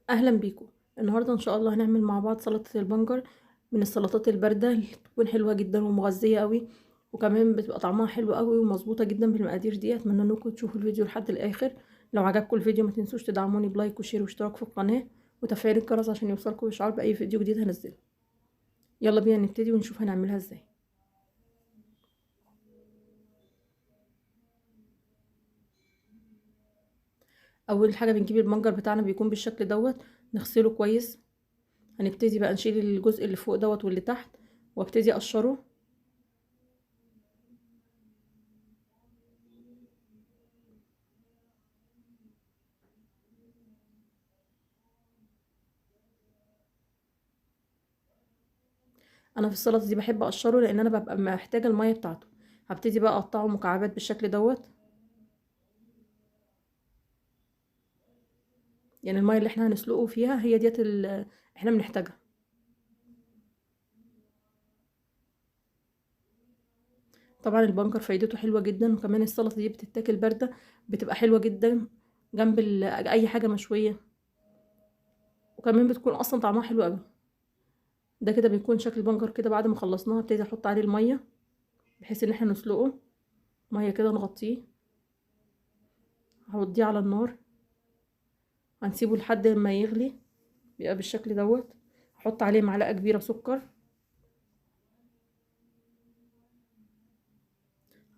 اهلا بيكم. النهارده ان شاء الله هنعمل مع بعض سلطه البنجر، من السلطات البارده اللي بتكون حلوه جدا ومغذيه قوي، وكمان بتبقى طعمها حلو قوي ومظبوطه جدا بالمقادير دي. اتمنى انكم تشوفوا الفيديو لحد الاخر. لو عجبكم الفيديو ما تنسوش تدعموني بلايك وشير واشتراك في القناه وتفعيل الجرس عشان يوصلكم اشعار باي فيديو جديد هنزله. يلا بينا نبتدي ونشوف هنعملها ازاي. اول حاجه بنجيب البنجر بتاعنا بيكون بالشكل دوت، نغسله كويس. هنبتدي بقى نشيل الجزء اللي فوق دوت واللي تحت وابتدي اقشره. انا في السلطه دي بحب اقشره لان انا ببقى محتاجه الميه بتاعته. هبتدي بقى اقطعه مكعبات بالشكل دوت، يعني الميه اللي احنا هنسلقه فيها هي ديت اللي احنا بنحتاجها. طبعا البنجر فايدته حلوه جدا، وكمان السلطه دي بتتاكل بارده، بتبقى حلوه جدا جنب اي حاجه مشويه، وكمان بتكون اصلا طعمها حلو قوي. ده كده بيكون شكل البنجر كده. بعد ما خلصناه هبتدي احط عليه الميه بحيث ان احنا نسلقه. ميه كده نغطيه، هوديه على النار، هنسيبه لحد ما يغلي، بيبقى بالشكل دوت. هحط عليه معلقه كبيره سكر،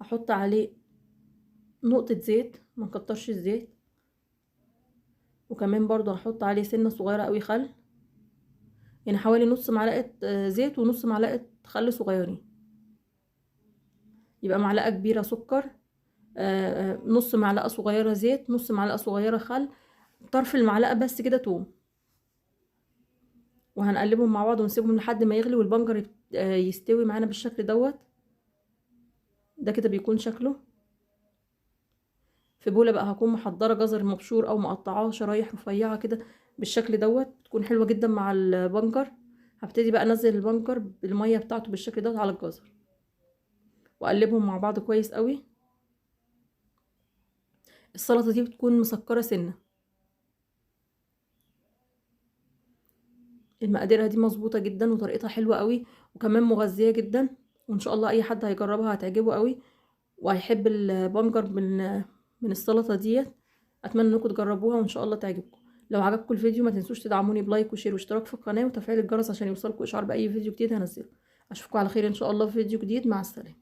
هحط عليه نقطة زيت، ما نكترش الزيت، وكمان برضو هحط عليه سنة صغيرة قوي خل، يعني حوالي نص معلقة زيت ونص معلقة خل صغيرين. يبقى معلقة كبيرة سكر، نص معلقة صغيرة زيت، نص معلقة صغيرة خل، طرف المعلقة بس كده توم. وهنقلبهم مع بعض ونسيبهم لحد ما يغلي والبنجر يستوي معانا بالشكل دوت. ده كده بيكون شكله. في بولة بقى هكون محضرة جزر مبشور او مقطعاه شرايح رفيعة كده بالشكل دوت، بتكون حلوة جدا مع البنجر. هبتدي بقى انزل البنجر بالمية بتاعته بالشكل دوت على الجزر، واقلبهم مع بعض كويس قوي. السلطة دي بتكون مسكرة سنة، المقادير دي مظبوطة جدا وطريقتها حلوة قوي وكمان مغذية جدا، وان شاء الله اي حد هيجربها هتعجبه قوي وهيحب البنجر من السلطة ديت. اتمنى انكم تجربوها وان شاء الله تعجبكم. لو عجبكم الفيديو ما تنسوش تدعموني بلايك وشير واشتراك في القناة وتفعيل الجرس عشان يوصلكم اشعار باي فيديو جديد هنزله. اشوفكم على خير ان شاء الله في فيديو جديد. مع السلامة.